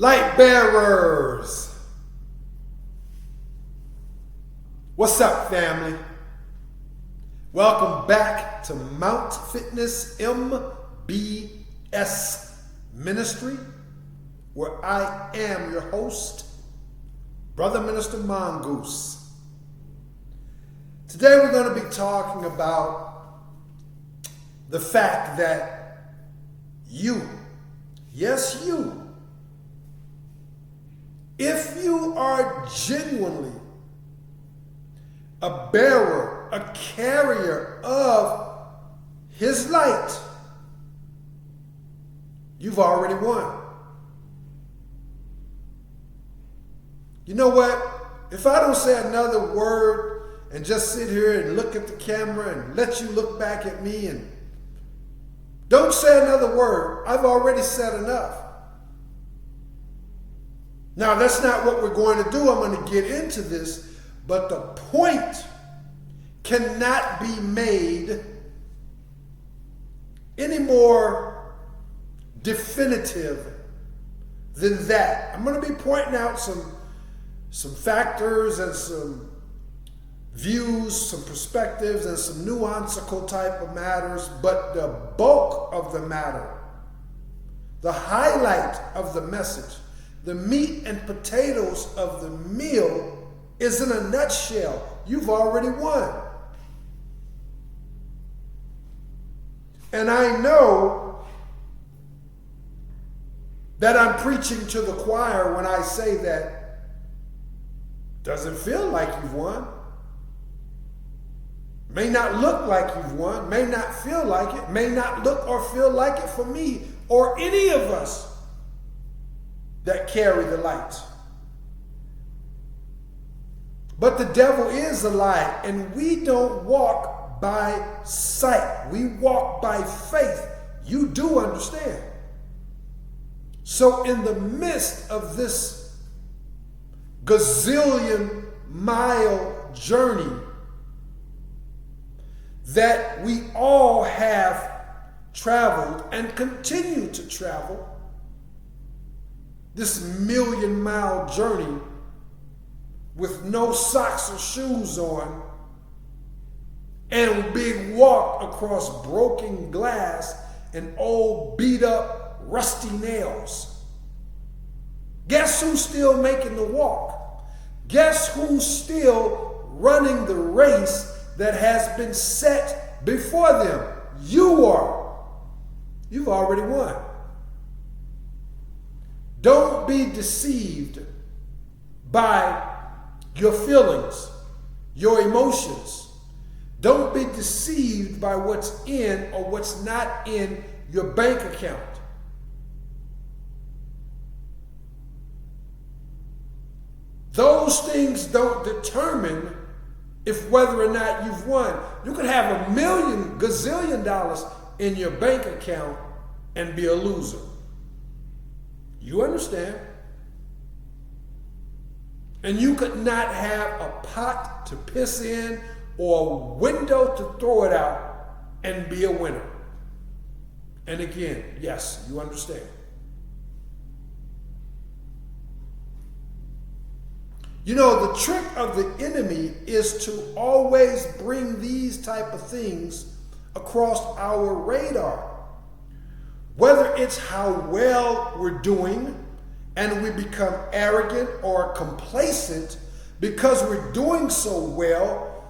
Light bearers. What's up, family? Welcome back to Mount Fitness MBS Ministry, where I am your host, Brother Minister Mongoose. Today we're going to be talking about the fact that you, yes you, if you are genuinely a bearer, a carrier of His light, you've already won. You know what? If I don't say another word and just sit here and look at the camera and let you look back at me and don't say another word, I've already said enough. Now, that's not what we're going to do. I'm going to get into this, but the point cannot be made any more definitive than that. I'm going to be pointing out some factors and some views, some perspectives, and some nuanceical type of matters, but the bulk of the matter, the highlight of the message, the meat and potatoes of the meal is in a nutshell. You've already won. And I know that I'm preaching to the choir when I say that doesn't feel like you've won. May not look like you've won, may not feel like it, may not look or feel like it for me or any of us that carry the light. But the devil is a lie, and we don't walk by sight. We walk by faith. You do understand. So in the midst of this gazillion-mile journey that we all have traveled and continue to travel, this million-mile journey with no socks or shoes on and a big walk across broken glass and old beat-up rusty nails. Guess who's still making the walk? Guess who's still running the race that has been set before them? You are. You've already won. Don't be deceived by your feelings, your emotions. Don't be deceived by what's in or what's not in your bank account. Those things don't determine if whether or not you've won. You could have $1 million, gazillion dollars in your bank account and be a loser. You understand? And you could not have a pot to piss in or a window to throw it out and be a winner. And again, yes, you understand. You know, the trick of the enemy is to always bring these type of things across our radar. Whether it's how well we're doing and we become arrogant or complacent because we're doing so well,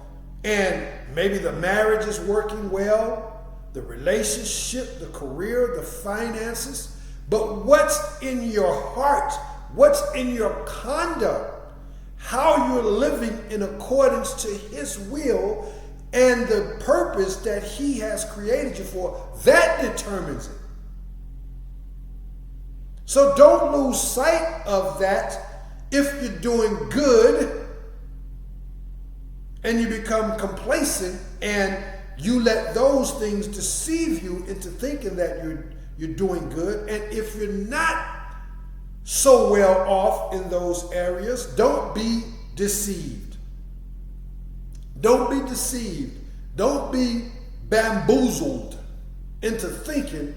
and maybe the marriage is working well, the relationship, the career, the finances, but what's in your heart, what's in your conduct, how you're living in accordance to His will and the purpose that He has created you for, that determines it. So don't lose sight of that. If you're doing good and you become complacent and you let those things deceive you into thinking that you're doing good, and if you're not so well off in those areas, don't be deceived. Don't be deceived. Don't be bamboozled into thinking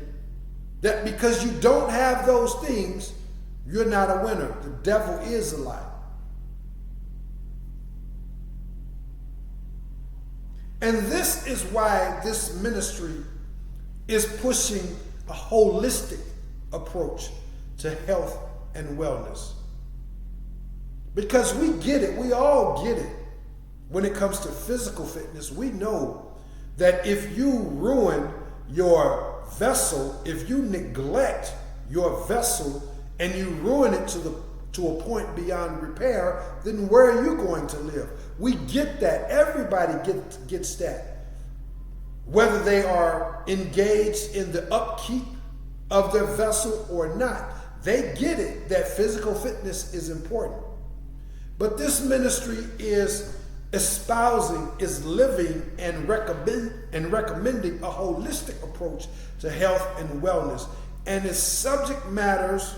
that because you don't have those things, You're not a winner. The devil is a lie. And this is why this ministry is pushing a holistic approach to health and wellness. Because we get it, we all get it. When it comes to physical fitness, we know that if you ruin your vessel, if you neglect your vessel and you ruin it to a point beyond repair, then where are you going to live? We get that. Everybody gets that. Whether they are engaged in the upkeep of their vessel or not, they get it that physical fitness is important. But this ministry is espousing, is living and recommending a holistic approach to health and wellness. And its subject matters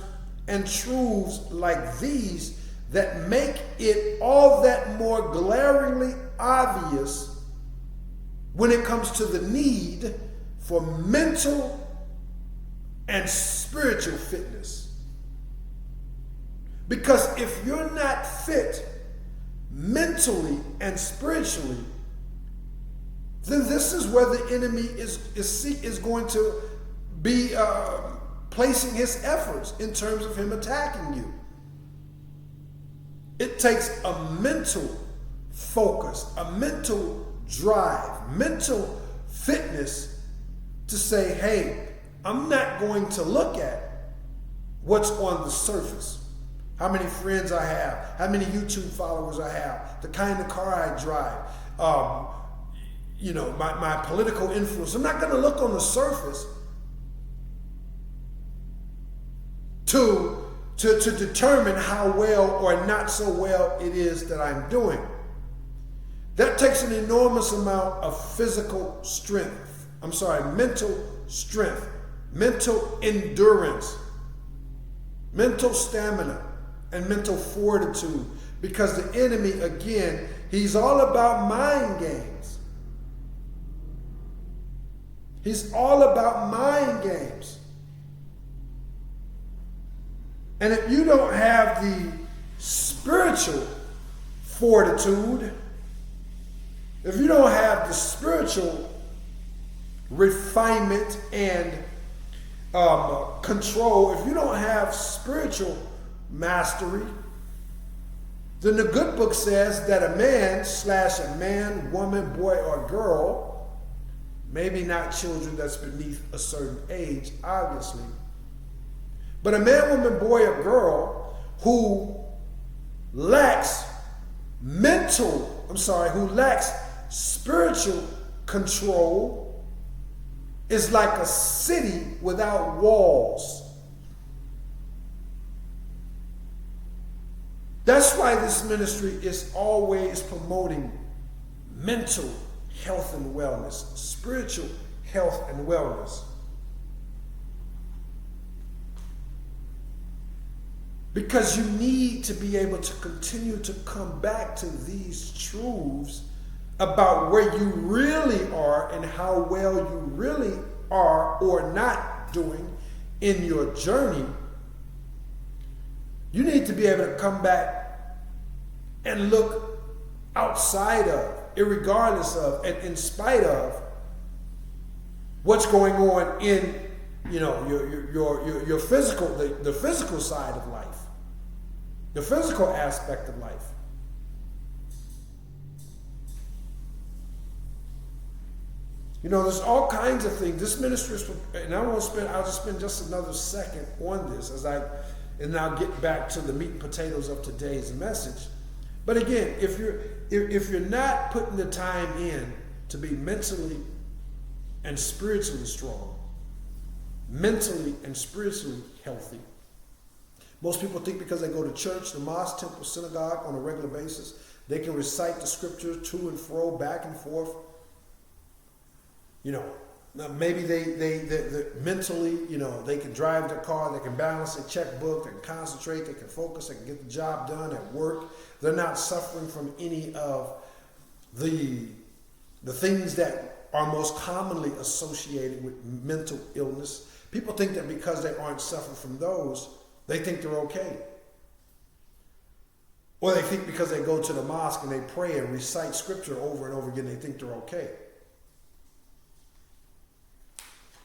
and truths like these that make it all that more glaringly obvious when it comes to the need for mental and spiritual fitness. Because if you're not fit mentally and spiritually, then this is where the enemy is going to be placing his efforts in terms of him attacking you. It takes a mental focus, a mental drive, mental fitness to say, hey, I'm not going to look at what's on the surface. How many friends I have, how many YouTube followers I have, the kind of car I drive, my political influence. I'm not going to look on the surface to determine how well or not so well it is that I'm doing. That takes an enormous amount of physical strength. Mental strength, mental endurance, mental stamina, and mental fortitude. Because the enemy, again, he's all about mind games. He's all about mind games. And if you don't have the spiritual fortitude, if you don't have the spiritual refinement and control, if you don't have spiritual mastery, then the good book says that a man, woman, boy, or girl, maybe not children that's beneath a certain age, obviously, but a man, woman, boy, or girl who lacks spiritual control is like a city without walls. That's why this ministry is always promoting mental health and wellness, spiritual health and wellness. Because you need to be able to continue to come back to these truths about where you really are and how well you really are or not doing in your journey. You need to be able to come back and look outside of, irregardless of, and in spite of what's going on in, your physical, the physical side of life, the physical aspect of life. There's all kinds of things. This ministry is, and I'll just spend just another second on this and I'll get back to the meat and potatoes of today's message. But again, if you're not putting the time in to be mentally and spiritually strong, mentally and spiritually healthy, most people think because they go to church, the mosque, temple, synagogue on a regular basis, they can recite the scriptures to and fro, back and forth. Maybe they mentally, they can drive their car, they can balance their checkbook, they can concentrate, they can focus, they can get the job done at work. They're not suffering from any of the things that are most commonly associated with mental illness. People think that because they aren't suffering from those, They think they're okay. Or they think because they go to the mosque and they pray and recite scripture over and over again, they think they're okay.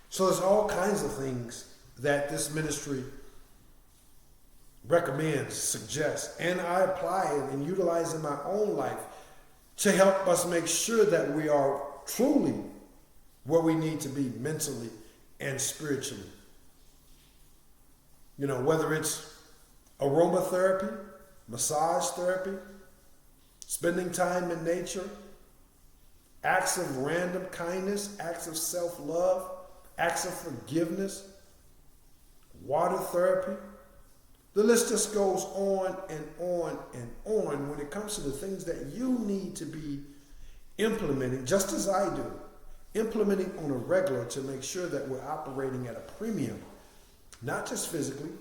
So there's all kinds of things that this ministry recommends, suggests, and I apply it and utilize in my own life to help us make sure that we are truly where we need to be mentally and spiritually. You know, whether it's aromatherapy, massage therapy, spending time in nature, acts of random kindness, acts of self-love, acts of forgiveness, water therapy. The list just goes on and on and on when it comes to the things that you need to be implementing, just as I do, implementing on a regular to make sure that we're operating at a premium, not just physically,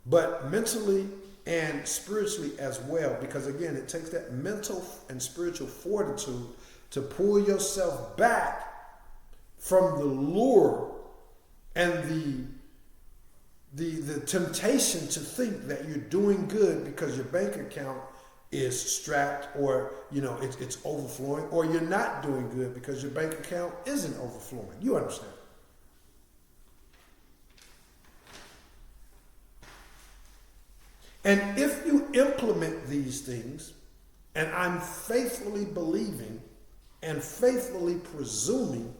but mentally and spiritually as well. Because again, it takes that mental and spiritual fortitude to pull yourself back from the lure and the temptation to think that you're doing good because your bank account is strapped, or it's overflowing, or you're not doing good because your bank account isn't overflowing. You understand? And if you implement these things, and I'm faithfully believing and faithfully presuming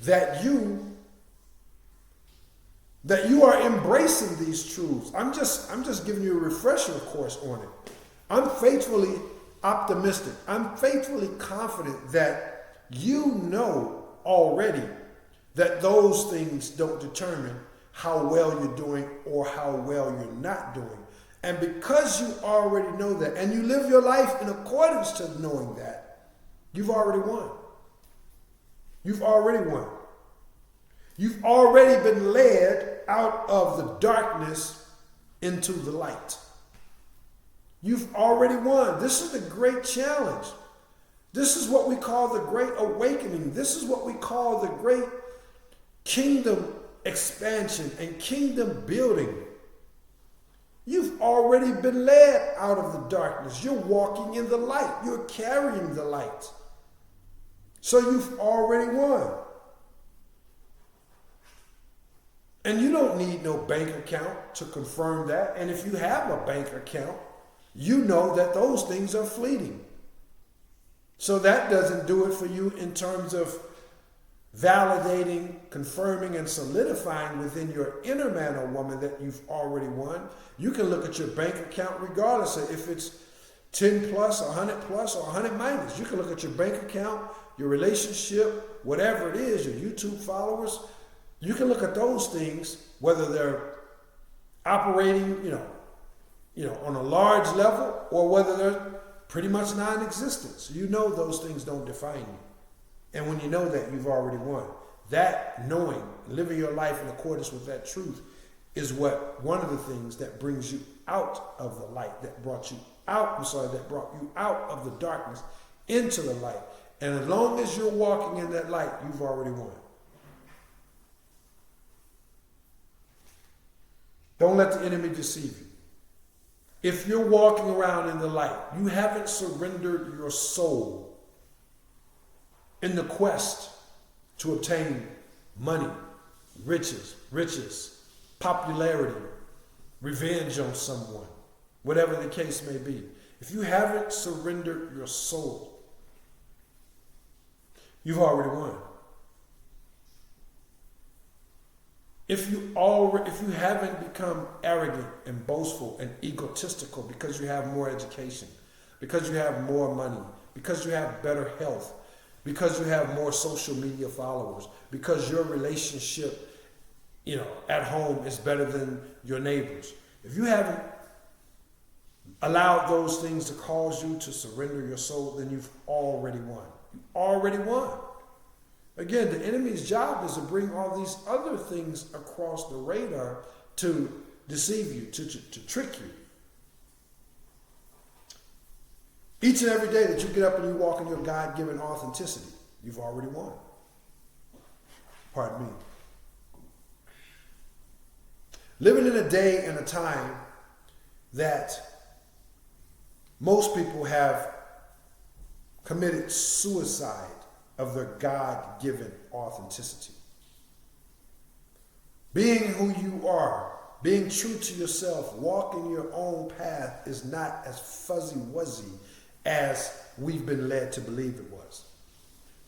that you are embracing these truths. I'm just giving you a refresher, of course, on it. I'm faithfully optimistic. I'm faithfully confident that you know already that those things don't determine how well you're doing or how well you're not doing. And because you already know that, and you live your life in accordance to knowing that, you've already won. You've already won. You've already been led out of the darkness into the light. You've already won. This is the great challenge. This is what we call the great awakening. This is what we call the great kingdom expansion and kingdom building. You've already been led out of the darkness. You're walking in the light. You're carrying the light. So you've already won. And you don't need no bank account to confirm that. And if you have a bank account, you know that those things are fleeting. So that doesn't do it for you in terms of validating, confirming, and solidifying within your inner man or woman that you've already won. You can look at your bank account regardless of if it's 10 plus, 100 plus, or 100 minus. You can look at your bank account, your relationship, whatever it is, your YouTube followers. You can look at those things, whether they're operating, on a large level, or whether they're pretty much non-existent. So you know those things don't define you. And when you know that, you've already won. That knowing, living your life in accordance with that truth is one of the things that brings you out of the light, that brought you out of the darkness into the light. And as long as you're walking in that light, you've already won. Don't let the enemy deceive you. If you're walking around in the light, you haven't surrendered your soul in the quest to obtain money, riches, popularity, revenge on someone, whatever the case may be. If you haven't surrendered your soul, you've already won. If you haven't become arrogant and boastful and egotistical because you have more education, because you have more money, because you have better health, because you have more social media followers, because your relationship, at home is better than your neighbors. If you haven't allowed those things to cause you to surrender your soul, then you've already won. You already won. Again, the enemy's job is to bring all these other things across the radar to deceive you, to trick you. Each and every day that you get up and you walk in your God-given authenticity, you've already won. Pardon me. Living in a day and a time that most people have committed suicide of their God-given authenticity. Being who you are, being true to yourself, walking your own path is not as fuzzy-wuzzy as we've been led to believe it was.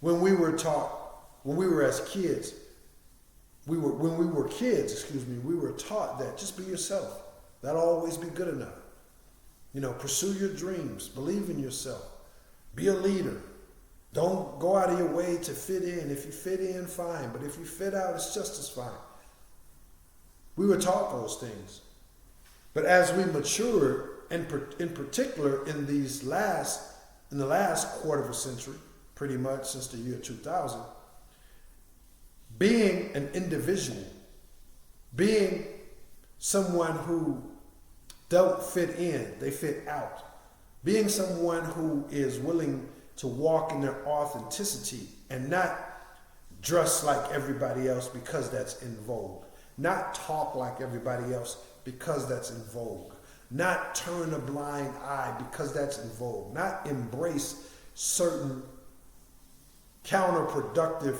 When we were kids, we were taught that just be yourself. That'll always be good enough. You know, pursue your dreams, believe in yourself, be a leader. Don't go out of your way to fit in. If you fit in, fine. But if you fit out, it's just as fine. We were taught those things. But as we matured, and in particular in the last quarter of a century, pretty much since the year 2000, being an individual, being someone who don't fit in, they fit out. Being someone who is willing to walk in their authenticity and not dress like everybody else because that's in vogue. Not talk like everybody else because that's in vogue. Not turn a blind eye because that's in vogue. Not embrace certain counterproductive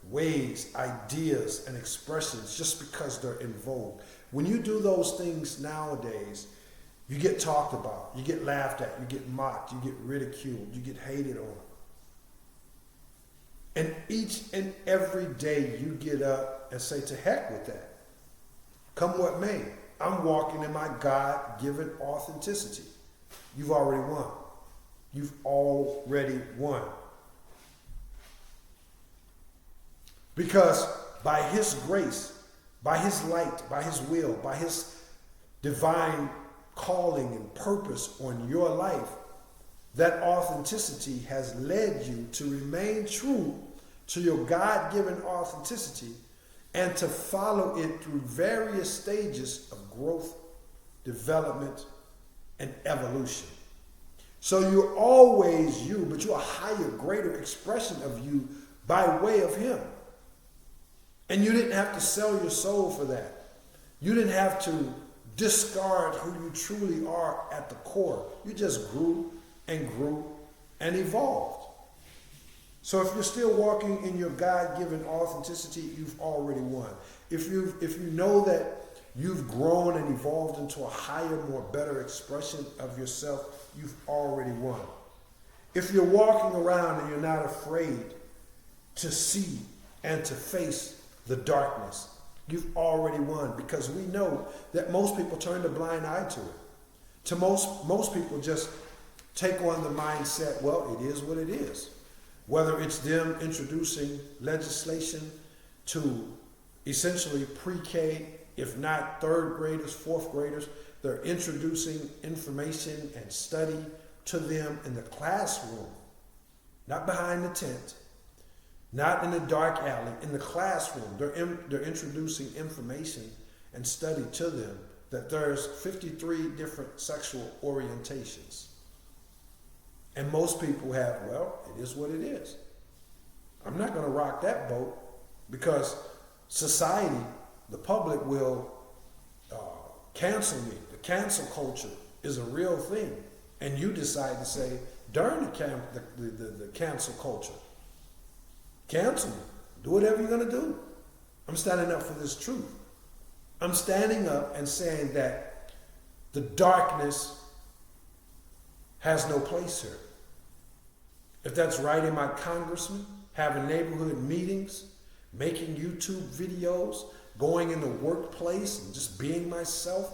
ways, ideas, and expressions just because they're in vogue. When you do those things nowadays, you get talked about, you get laughed at, you get mocked, you get ridiculed, you get hated on. And each and every day you get up and say, to heck with that. Come what may, I'm walking in my God-given authenticity. You've already won. You've already won. Because by His grace, by His light, by His will, by His divine calling and purpose on your life, that authenticity has led you to remain true to your God-given authenticity and to follow it through various stages of growth, development, and evolution. So you're always you, but you're a higher, greater expression of you by way of Him. And you didn't have to sell your soul for that. You didn't have to discard who you truly are at the core. You just grew and evolved. So if you're still walking in your God-given authenticity, you've already won. If you know that you've grown and evolved into a higher, more better expression of yourself, you've already won. If you're walking around and you're not afraid to see and to face the darkness, you've already won, because we know that most people turn a blind eye to it. To most people just take on the mindset, well, it is what it is. Whether it's them introducing legislation to essentially pre-K, if not third graders, fourth graders, they're introducing information and study to them in the classroom, not behind the tent, not in the dark alley, in the classroom. They're introducing information and study to them that there's 53 different sexual orientations. And most people have, well, it is what it is. I'm not going to rock that boat, because society, the public will cancel me. The cancel culture is a real thing. And you decide to say, darn the cancel culture. Cancel me. Do whatever you're going to do. I'm standing up for this truth. I'm standing up and saying that the darkness has no place here. If that's writing my congressman, having neighborhood meetings, making YouTube videos, going in the workplace and just being myself,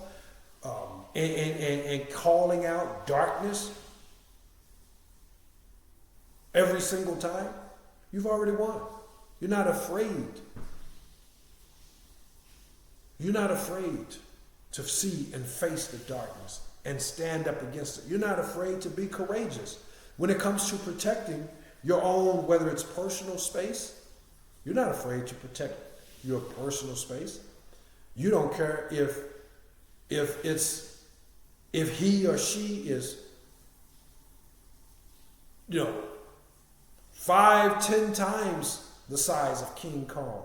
and calling out darkness every single time, you've already won. You're not afraid. You're not afraid to see and face the darkness and stand up against it. You're not afraid to be courageous. When it comes to protecting your own, whether it's personal space, you're not afraid to protect your personal space. You don't care if he or she is, 5-10 times the size of King Kong,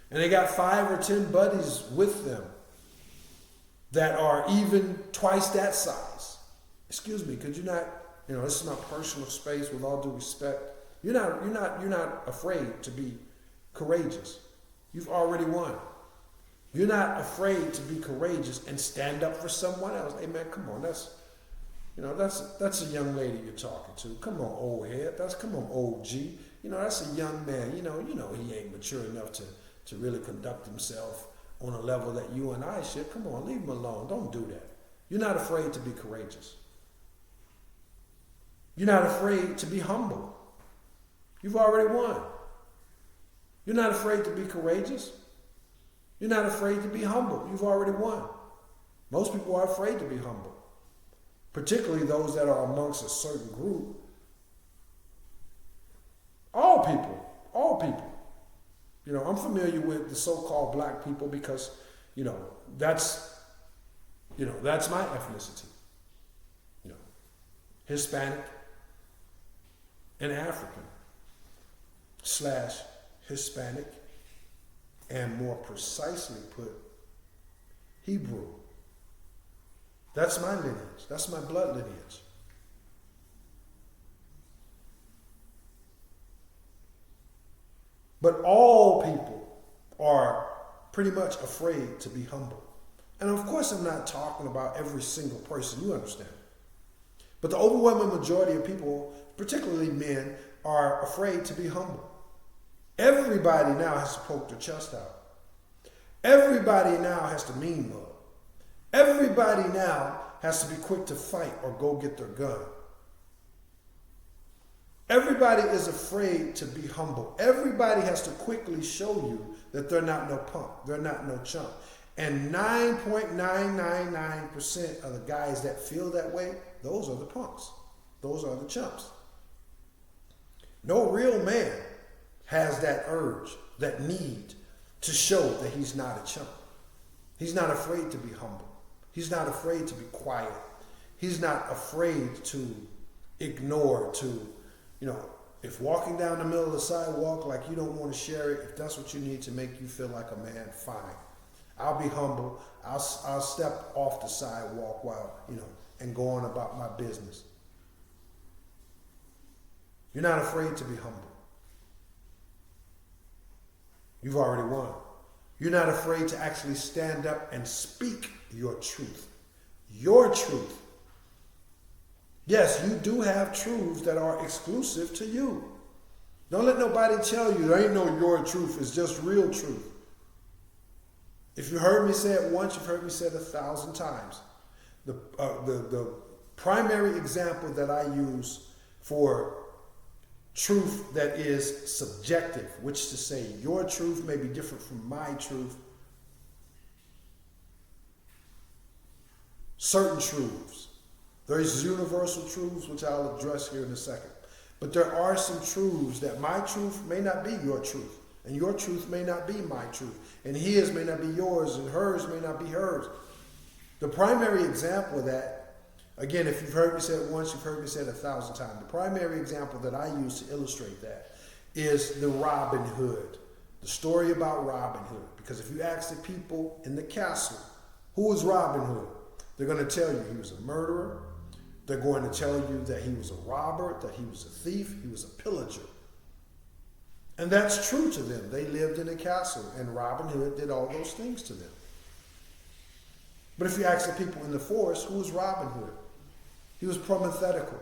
and they got 5 or 10 buddies with them, that are even twice that size. Excuse me, could you not, this is my personal space with all due respect. You're not afraid to be courageous. You've already won. You're not afraid to be courageous and stand up for someone else. Hey man, come on, that's a young lady you're talking to. Come on, old head. Come on, old G. That's a young man. He ain't mature enough to really conduct himself on a level that you and I should. Come on, leave him alone. Don't do that. You're not afraid to be courageous. You're not afraid to be humble. You've already won. You're not afraid to be courageous. You're not afraid to be humble. You've already won. Most people are afraid to be humble, particularly those that are amongst a certain group. All people. I'm familiar with the so-called black people because, that's my ethnicity. Hispanic and African / Hispanic, and more precisely put, Hebrew. That's my lineage. That's my blood lineage. But all people are pretty much afraid to be humble. And of course, I'm not talking about every single person, you understand. But the overwhelming majority of people, particularly men, are afraid to be humble. Everybody now has to poke their chest out. Everybody now has to mean mug. Everybody now has to be quick to fight or go get their gun. Everybody is afraid to be humble. Everybody has to quickly show you that they're not no punk. They're not no chump. And 9.999% of the guys that feel that way, those are the punks. Those are the chumps. No real man has that urge, that need to show that he's not a chump. He's not afraid to be humble. He's not afraid to be quiet. He's not afraid to ignore, if walking down the middle of the sidewalk like you don't want to share it, if that's what you need to make you feel like a man, fine. I'll be humble. I'll step off the sidewalk while, and go on about my business. You're not afraid to be humble. You've already won. You're not afraid to actually stand up and speak your truth. Your truth. Yes, you do have truths that are exclusive to you. Don't let nobody tell you there ain't no your truth. It's just real truth. If you heard me say it once, you've heard me say it 1,000 times. The primary example that I use for truth that is subjective, which is to say your truth may be different from my truth. Certain truths. There's universal truths, which I'll address here in a second. But there are some truths that my truth may not be your truth, and your truth may not be my truth, and his may not be yours, and hers may not be hers. The primary example of that, again, if you've heard me say it once, you've heard me say it 1,000 times. The primary example that I use to illustrate that is the Robin Hood, the story about Robin Hood. Because if you ask the people in the castle, who was Robin Hood? They're going to tell you he was a murderer. They're going to tell you that he was a robber, that he was a thief, he was a pillager. And that's true to them. They lived in a castle, and Robin Hood did all those things to them. But if you ask the people in the forest, who was Robin Hood? He was promathetical.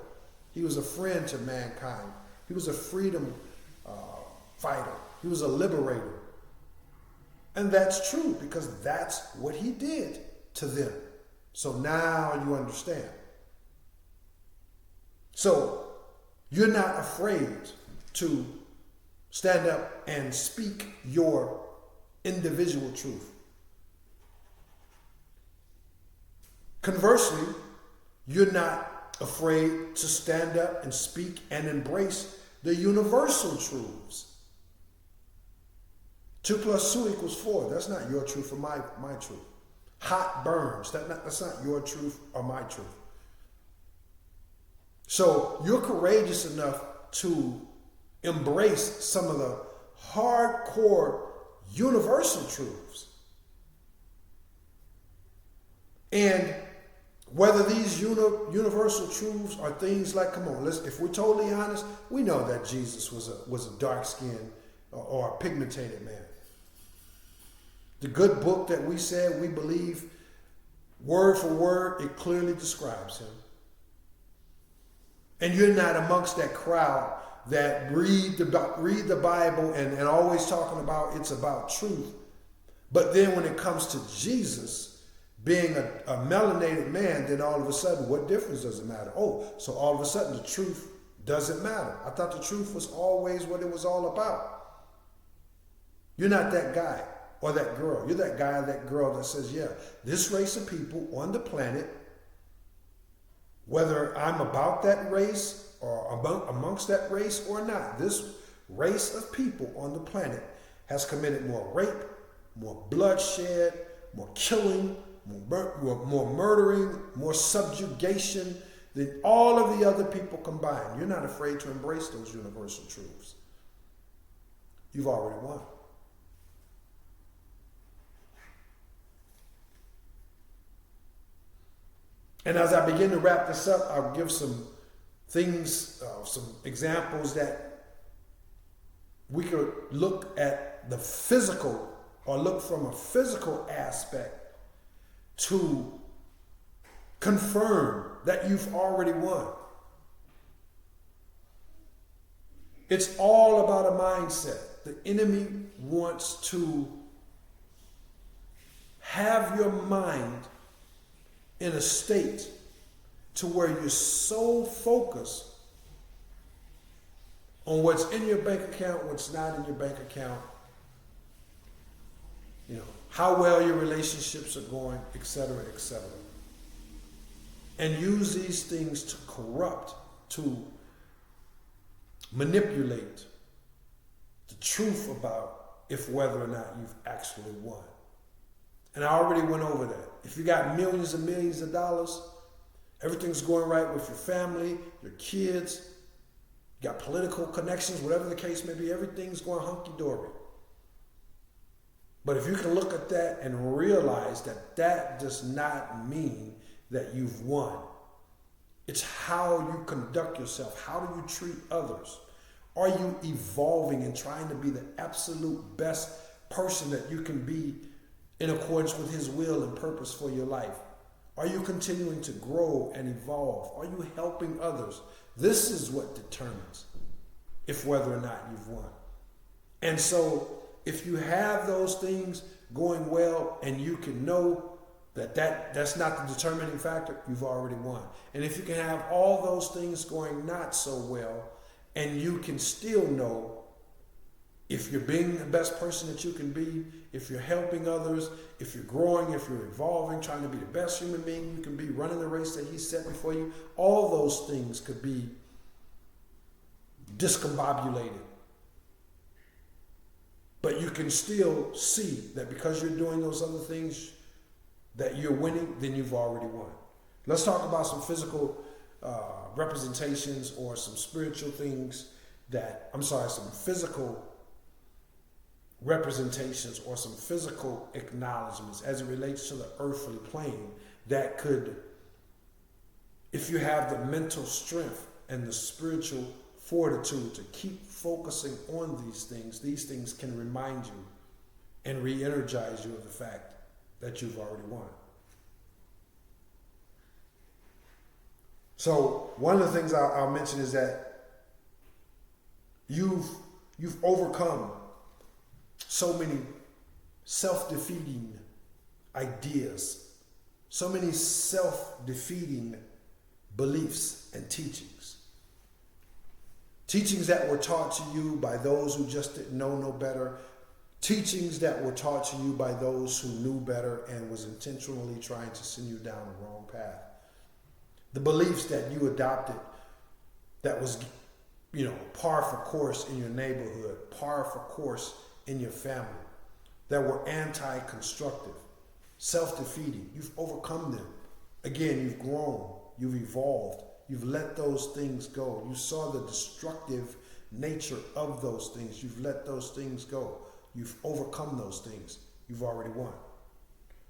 He was a friend to mankind. He was a freedom fighter. He was a liberator. And that's true because that's what he did to them. So now you understand. So you're not afraid to stand up and speak your individual truth. Conversely, you're not afraid to stand up and speak and embrace the universal truths. 2 + 2 = 4. That's not your truth or my truth. Hot burns. That's not your truth or my truth. So you're courageous enough to embrace some of the hardcore universal truths. And whether these universal truths are things like, come on, if we're totally honest, we know that Jesus was a dark-skinned or a pigmented man. The good book that we said we believe, word for word, it clearly describes him. And you're not amongst that crowd that read the Bible and always talking about it's about truth. But then when it comes to Jesus being a melanated man, then all of a sudden, what difference does it matter? Oh, so all of a sudden the truth doesn't matter. I thought the truth was always what it was all about. You're not that guy or that girl. You're that guy or that girl that says, yeah, this race of people on the planet, whether I'm about that race or amongst that race or not, this race of people on the planet has committed more rape, more bloodshed, more killing, more murdering, more subjugation than all of the other people combined. You're not afraid to embrace those universal truths. You've already won. And as I begin to wrap this up, I'll give some things, some examples that we could look at the physical or look from a physical aspect to confirm that you've already won. It's all about a mindset. The enemy wants to have your mind in a state to where you're so focused on what's in your bank account, what's not in your bank account, how well your relationships are going, etc., etc. And use these things to corrupt, to manipulate the truth about if whether or not you've actually won. And I already went over that. If you got millions and millions of dollars, everything's going right with your family, your kids, you got political connections, whatever the case may be, everything's going hunky-dory. But if you can look at that and realize that that does not mean that you've won. It's how you conduct yourself. How do you treat others? Are you evolving and trying to be the absolute best person that you can be in accordance with his will and purpose for your life? Are you continuing to grow and evolve? Are you helping others? This is what determines if whether or not you've won. And so if you have those things going well and you can know that's not the determining factor, you've already won. And if you can have all those things going not so well and you can still know if you're being the best person that you can be, if you're helping others, if you're growing, if you're evolving, trying to be the best human being you can be, running the race that he set before you, all those things could be discombobulated. But you can still see that because you're doing those other things that you're winning, then you've already won. Let's talk about some physical representations or some spiritual things some physical representations or some physical acknowledgments as it relates to the earthly plane that could, if you have the mental strength and the spiritual fortitude to keep focusing on these things can remind you and re-energize you of the fact that you've already won. So one of the things I'll mention is that you've overcome so many self-defeating ideas, so many self-defeating beliefs and teachings. Teachings that were taught to you by those who just didn't know no better. Teachings that were taught to you by those who knew better and was intentionally trying to send you down the wrong path. The beliefs that you adopted that was, par for course in your neighborhood, par for course in your family, that were anti-constructive, self-defeating. You've overcome them. Again, you've grown, you've evolved, you've let those things go. You saw the destructive nature of those things. You've let those things go. You've overcome those things. You've already won.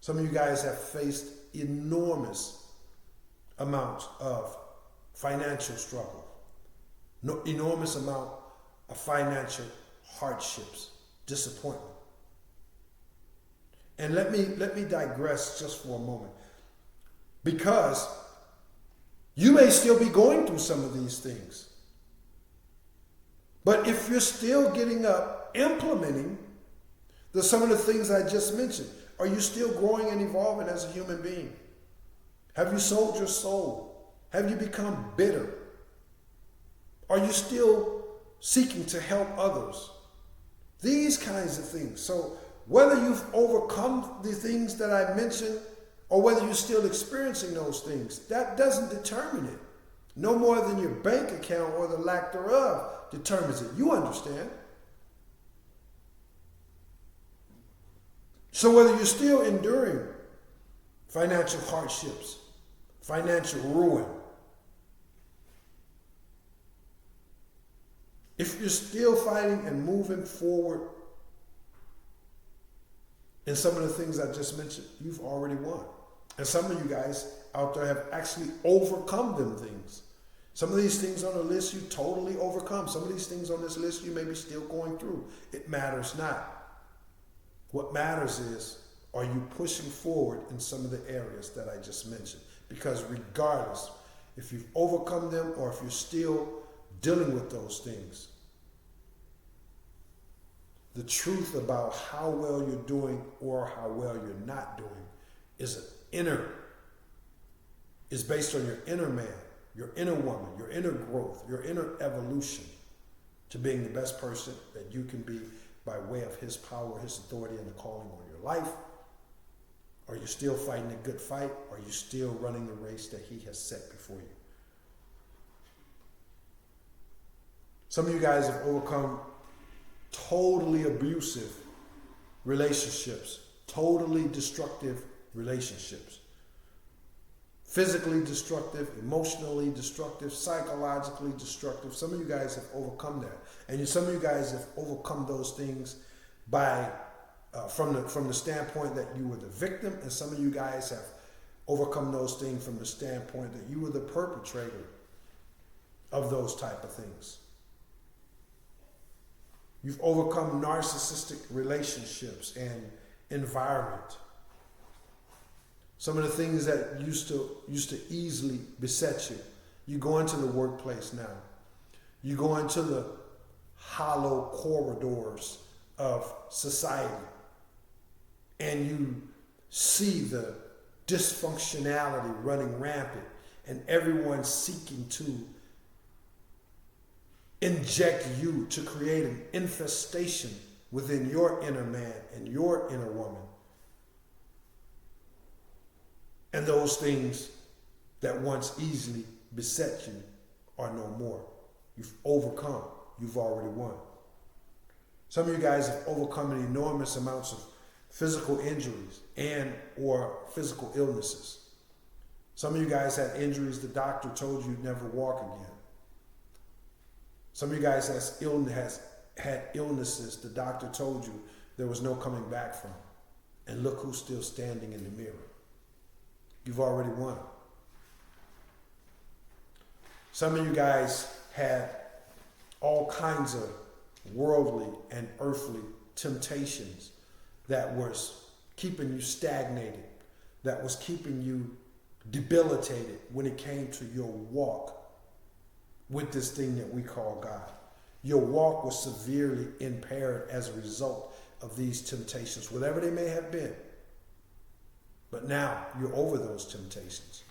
Some of you guys have faced enormous amounts of financial struggle, no, enormous amount of financial hardships, disappointment. And let me digress just for a moment, because you may still be going through some of these things. But if you're still getting up, implementing some of the things I just mentioned, are you still growing and evolving as a human being? Have you sold your soul? Have you become bitter? Are you still seeking to help others? These kinds of things. So whether you've overcome the things that I mentioned or whether you're still experiencing those things, that doesn't determine it. No more than your bank account or the lack thereof determines it. You understand? So whether you're still enduring financial hardships, financial ruin, if you're still fighting and moving forward in some of the things I just mentioned, you've already won. And some of you guys out there have actually overcome them things. Some of these things on the list you totally overcome. Some of these things on this list you may be still going through. It matters not. What matters is, are you pushing forward in some of the areas that I just mentioned? Because regardless, if you've overcome them or if you're still dealing with those things, the truth about how well you're doing or how well you're not doing is based on your inner man, your inner woman, your inner growth, your inner evolution to being the best person that you can be by way of his power, his authority, and the calling on your life. Are you still fighting a good fight? Are you still running the race that he has set before you? Some of you guys have overcome totally abusive relationships, totally destructive relationships. Physically destructive, emotionally destructive, psychologically destructive. Some of you guys have overcome that. And some of you guys have overcome those things by from the standpoint that you were the victim, and some of you guys have overcome those things from the standpoint that you were the perpetrator of those type of things. You've overcome narcissistic relationships and environment. Some of the things that used to easily beset you. You go into the workplace now. You go into the hollow corridors of society, and you see the dysfunctionality running rampant, and everyone seeking to inject you to create an infestation within your inner man and your inner woman. And those things that once easily beset you are no more. You've overcome. You've already won. Some of you guys have overcome enormous amounts of physical injuries and or physical illnesses. Some of you guys had injuries the doctor told you you'd never walk again. Some of you guys had illnesses the doctor told you there was no coming back from. And look who's still standing in the mirror. You've already won. Some of you guys had all kinds of worldly and earthly temptations that was keeping you stagnated, that was keeping you debilitated when it came to your walk with this thing that we call God. Your walk was severely impaired as a result of these temptations, whatever they may have been. But now you're over those temptations,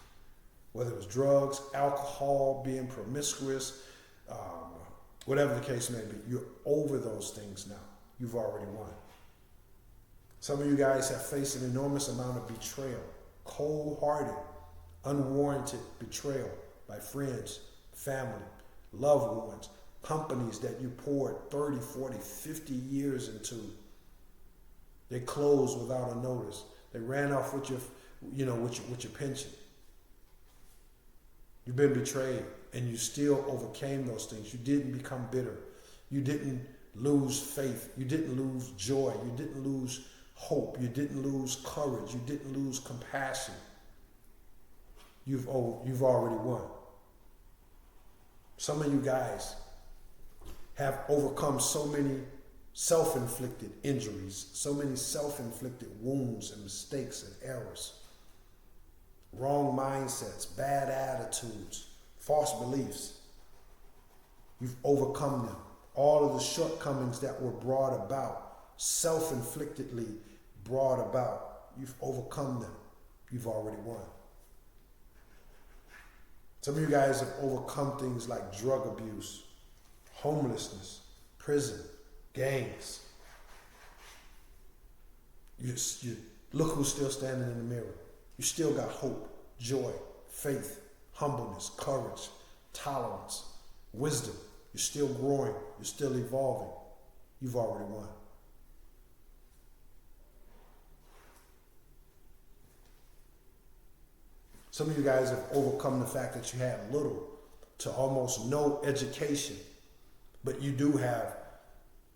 whether it was drugs, alcohol, being promiscuous, whatever the case may be. You're over those things now. You've already won. Some of you guys have faced an enormous amount of betrayal, cold-hearted, unwarranted betrayal by friends, family, loved ones, companies that you poured 30, 40, 50 years into. They closed without a notice. They ran off with your pension. You've been betrayed, and you still overcame those things. You didn't become bitter. You didn't lose faith. You didn't lose joy. You didn't lose hope. You didn't lose courage. You didn't lose compassion. You've already won. Some of you guys have overcome so many self-inflicted injuries, so many self-inflicted wounds and mistakes and errors, wrong mindsets, bad attitudes, false beliefs. You've overcome them. All of the shortcomings that were brought about, self-inflictedly brought about, you've overcome them. You've already won. Some of you guys have overcome things like drug abuse, homelessness, prison, gangs. You look who's still standing in the mirror. You still got hope, joy, faith, humbleness, courage, tolerance, wisdom. You're still growing. You're still evolving. You've already won. Some of you guys have overcome the fact that you had little to almost no education, but you do have,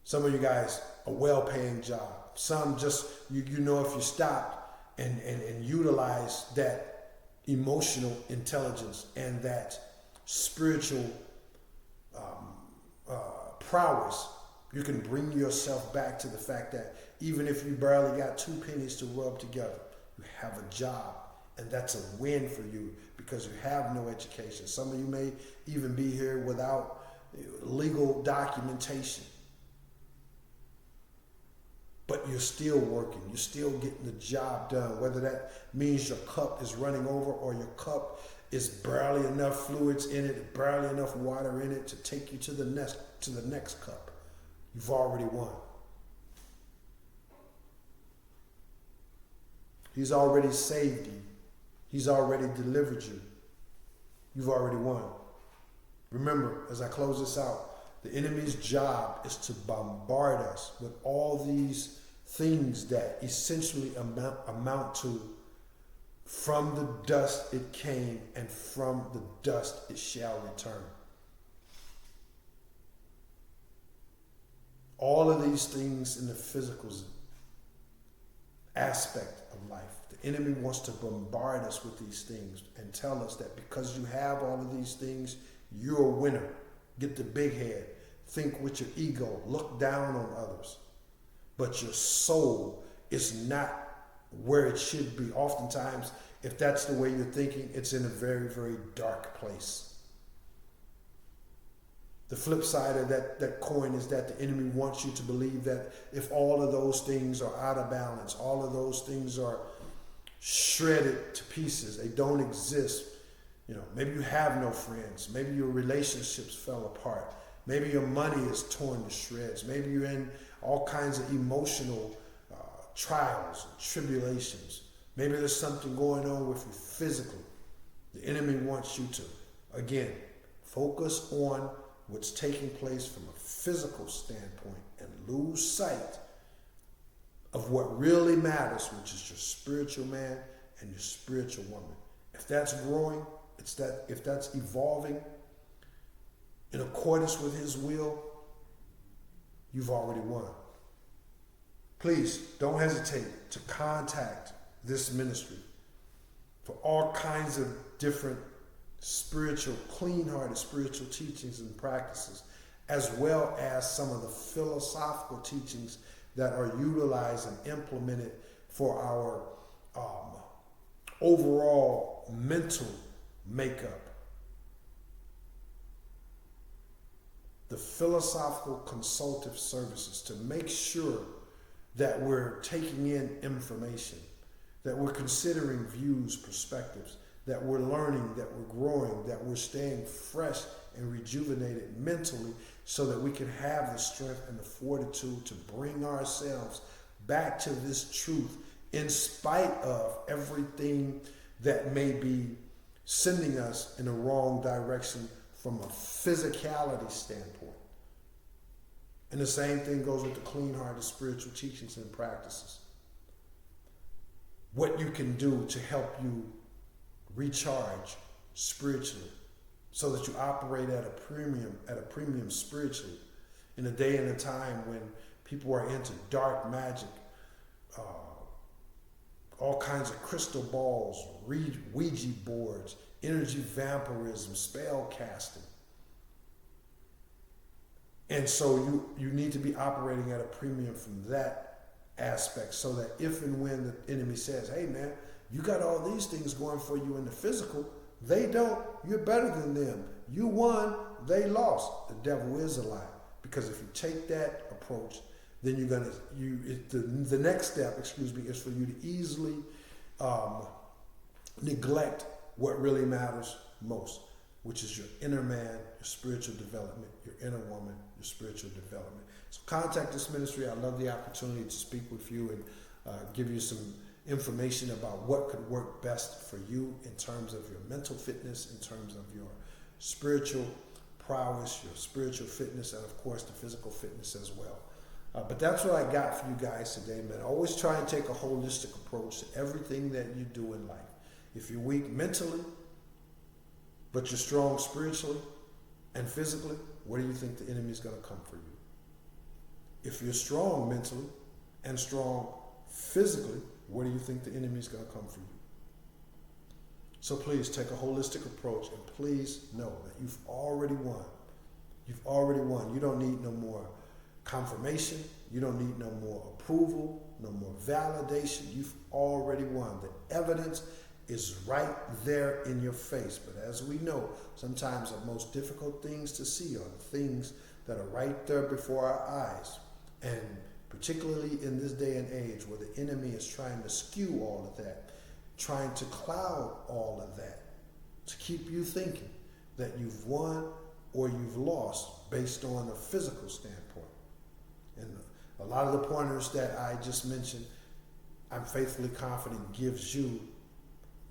some of you guys, a well-paying job. Some just, you know, if you stopped and utilize that emotional intelligence and that spiritual prowess, you can bring yourself back to the fact that even if you barely got 2 pennies to rub together, you have a job. And that's a win for you because you have no education. Some of you may even be here without legal documentation. But you're still working. You're still getting the job done. Whether that means your cup is running over or your cup is barely enough fluids in it, barely enough water in it to take you to the next cup. You've already won. He's already saved you. He's already delivered you. You've already won. Remember, as I close this out, the enemy's job is to bombard us with all these things that essentially amount to, from the dust it came and from the dust it shall return. All of these things in the physical aspect of life. The enemy wants to bombard us with these things and tell us that because you have all of these things, you're a winner. Get the big head. Think with your ego. Look down on others. But your soul is not where it should be. Oftentimes, if that's the way you're thinking, it's in a very, very dark place. The flip side of that coin is that the enemy wants you to believe that if all of those things are out of balance, all of those things are shredded to pieces, they don't exist. You know, maybe you have no friends. Maybe your relationships fell apart. Maybe your money is torn to shreds. Maybe you're in all kinds of emotional trials and tribulations. Maybe there's something going on with you physically. The enemy wants you to, again, focus on what's taking place from a physical standpoint and lose sight of what really matters, which is your spiritual man and your spiritual woman. If that's growing, if that's evolving in accordance with his will, you've already won. Please don't hesitate to contact this ministry for all kinds of different spiritual, clean-hearted spiritual teachings and practices, as well as some of the philosophical teachings that are utilized and implemented for our overall mental makeup. The philosophical consultative services to make sure that we're taking in information, that we're considering views, perspectives, that we're learning, that we're growing, that we're staying fresh and rejuvenated mentally so that we can have the strength and the fortitude to bring ourselves back to this truth in spite of everything that may be sending us in the wrong direction from a physicality standpoint. And the same thing goes with the clean-hearted spiritual teachings and practices. What you can do to help you recharge spiritually so that you operate at a premium spiritually in a day and a time when people are into dark magic, all kinds of crystal balls, Ouija boards, energy vampirism, spell casting. And so you need to be operating at a premium from that aspect, so that if and when the enemy says, hey man, you got all these things going for you in the physical, they don't, you're better than them. You won, they lost. The devil is a lie. Because if you take that approach, then you're gonna, the next step, is for you to easily neglect what really matters most, which is your inner man, your spiritual development, your inner woman, your spiritual development. So contact this ministry. I love the opportunity to speak with you and give you some information about what could work best for you in terms of your mental fitness, in terms of your spiritual prowess, your spiritual fitness, and of course the physical fitness as well. But that's what I got for you guys today, man. Always try and take a holistic approach to everything that you do in life. If you're weak mentally, but you're strong spiritually and physically, where do you think the enemy is going to come for you? If you're strong mentally and strong physically, where do you think the enemy is going to come for you? So please take a holistic approach, and please know that you've already won. You've already won. You don't need no more confirmation. You don't need no more approval, no more validation. You've already won. The evidence is right there in your face. But as we know, sometimes the most difficult things to see are the things that are right there before our eyes. And particularly in this day and age where the enemy is trying to skew all of that, trying to cloud all of that, to keep you thinking that you've won or you've lost based on a physical standpoint. And a lot of the pointers that I just mentioned, I'm faithfully confident gives you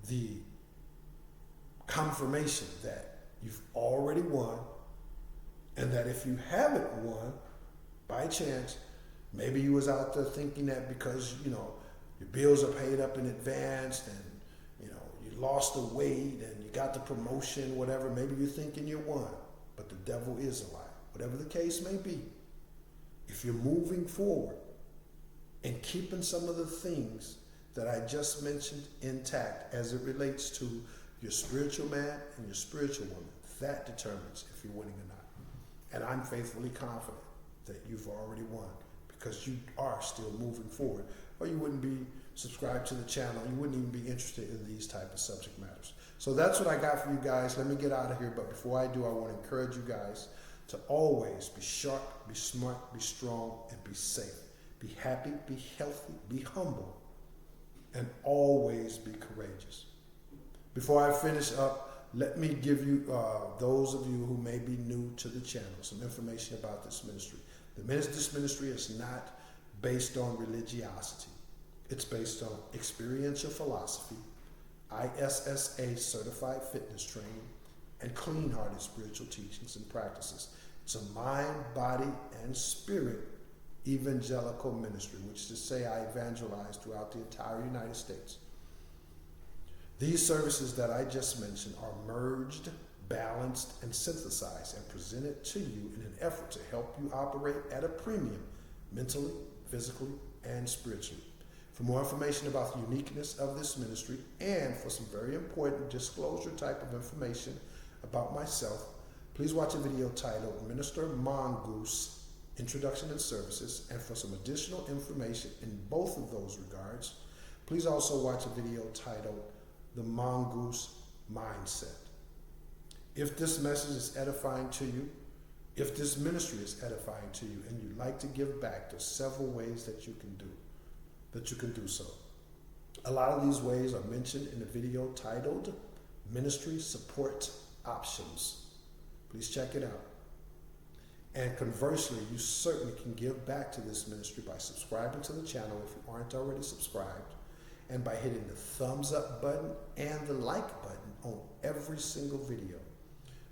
the confirmation that you've already won, and that if you haven't won, by chance, maybe you was out there thinking that because, your bills are paid up in advance and, you lost the weight and you got the promotion, whatever, maybe you're thinking you won, but the devil is a lie. Whatever the case may be, if you're moving forward and keeping some of the things that I just mentioned intact as it relates to your spiritual man and your spiritual woman, that determines if you're winning or not. And I'm faithfully confident that you've already won, because you are still moving forward, or you wouldn't be subscribed to the channel. You wouldn't even be interested in these type of subject matters. So that's what I got for you guys. Let me get out of here. But before I do, I want to encourage you guys to always be sharp, be smart, be strong, and be safe. Be happy, be healthy, be humble, and always be courageous. Before I finish up, let me give you, those of you who may be new to the channel, some information about this ministry. This ministry is not based on religiosity. It's based on experiential philosophy, ISSA certified fitness training, and clean-hearted spiritual teachings and practices. It's a mind, body, and spirit evangelical ministry, which is to say I evangelize throughout the entire United States. These services that I just mentioned are merged, balanced, and synthesized and presented to you in an effort to help you operate at a premium mentally, physically, and spiritually. For more information about the uniqueness of this ministry and for some very important disclosure type of information about myself, please watch a video titled Minister Mongoose Introduction and Services. And for some additional information in both of those regards, please also watch a video titled The Mongoose Mindset. If this message is edifying to you, if this ministry is edifying to you, and you'd like to give back, there's several ways that you can do so. A lot of these ways are mentioned in the video titled Ministry Support Options. Please check it out. And conversely, you certainly can give back to this ministry by subscribing to the channel if you aren't already subscribed, and by hitting the thumbs up button and the like button on every single video.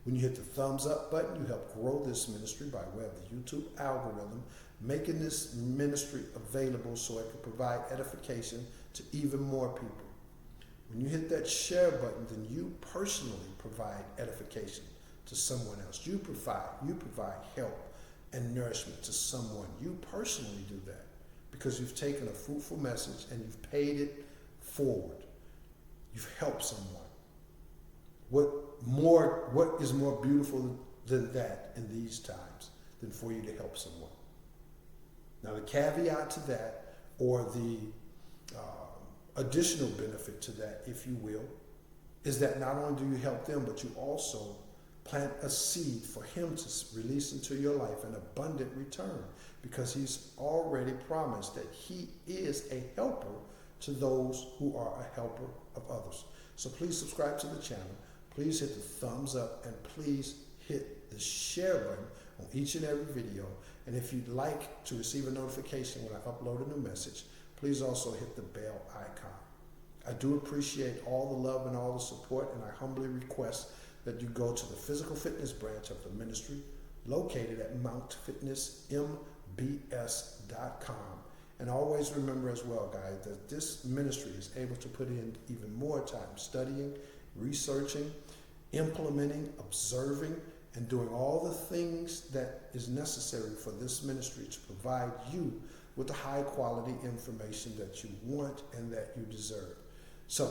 When you hit the thumbs up button, you help grow this ministry by way of the YouTube algorithm, making this ministry available so it can provide edification to even more people. When you hit that share button, then you personally provide edification to someone else. You provide help and nourishment to someone. You personally do that. because you've taken a fruitful message and you've paid it forward. You've helped someone. What is more beautiful than that in these times than for you to help someone? Now, the caveat to that, or the additional benefit to that, if you will, is that not only do you help them, but you also plant a seed for him to release into your life an abundant return, because he's already promised that he is a helper to those who are a helper of others. So please subscribe to the channel. Please hit the thumbs up, and please hit the share button on each and every video. And if you'd like to receive a notification when I upload a new message, please also hit the bell icon. I do appreciate all the love and all the support, and I humbly request that you go to the physical fitness branch of the ministry located at mountfitnessmbs.com. And always remember as well, guys, that this ministry is able to put in even more time studying, researching, implementing, observing, and doing all the things that is necessary for this ministry to provide you with the high quality information that you want and that you deserve. So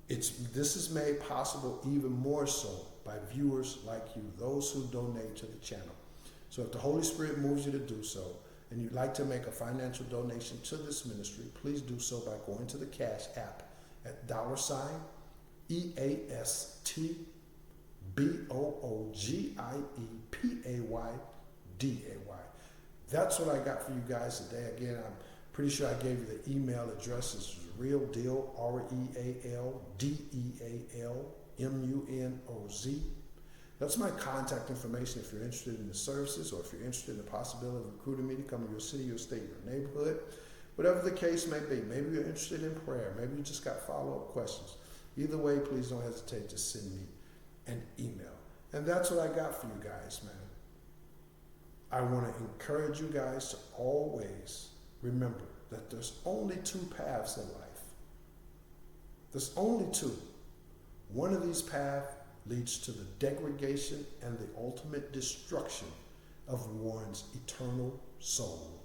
this is made possible even more so by viewers like you, those who donate to the channel. So if the Holy Spirit moves you to do so, and you'd like to make a financial donation to this ministry, please do so by going to the Cash app at $EASTBOOGIEPAYDAY. That's what I got for you guys today. Again, I'm pretty sure I gave you the email address. It's Real Deal, REALDEALMUNOZ. That's my contact information if you're interested in the services, or if you're interested in the possibility of recruiting me to come to your city, your state, your neighborhood. Whatever the case may be. Maybe you're interested in prayer. Maybe you just got follow-up questions. Either way, please don't hesitate to send me an email. And that's what I got for you guys, man. I want to encourage you guys to always remember that there's only two paths in life. There's only two. One of these paths leads to the degradation and the ultimate destruction of one's eternal soul.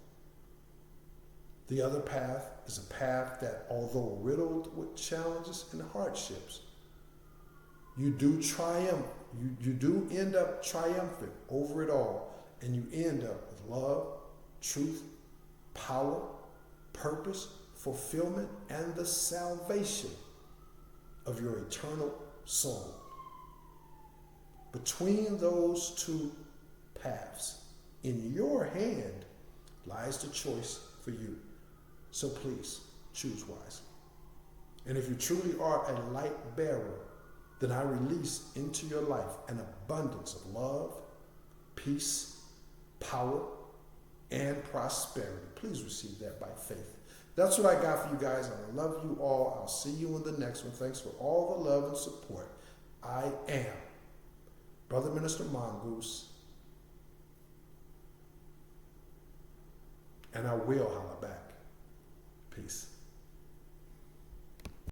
The other path is a path that, although riddled with challenges and hardships, you do triumph. You do end up triumphant over it all, and you end up with love, truth, power, purpose, fulfillment, and the salvation of your eternal soul. Between those two paths, in your hand lies the choice for you. So please choose wisely. And if you truly are a light bearer, then I release into your life an abundance of love, peace, power, and prosperity. Please receive that by faith. That's what I got for you guys. I love you all. I'll see you in the next one. Thanks for all the love and support. I am Brother Minister Mongoose, and I will holler back. Peace.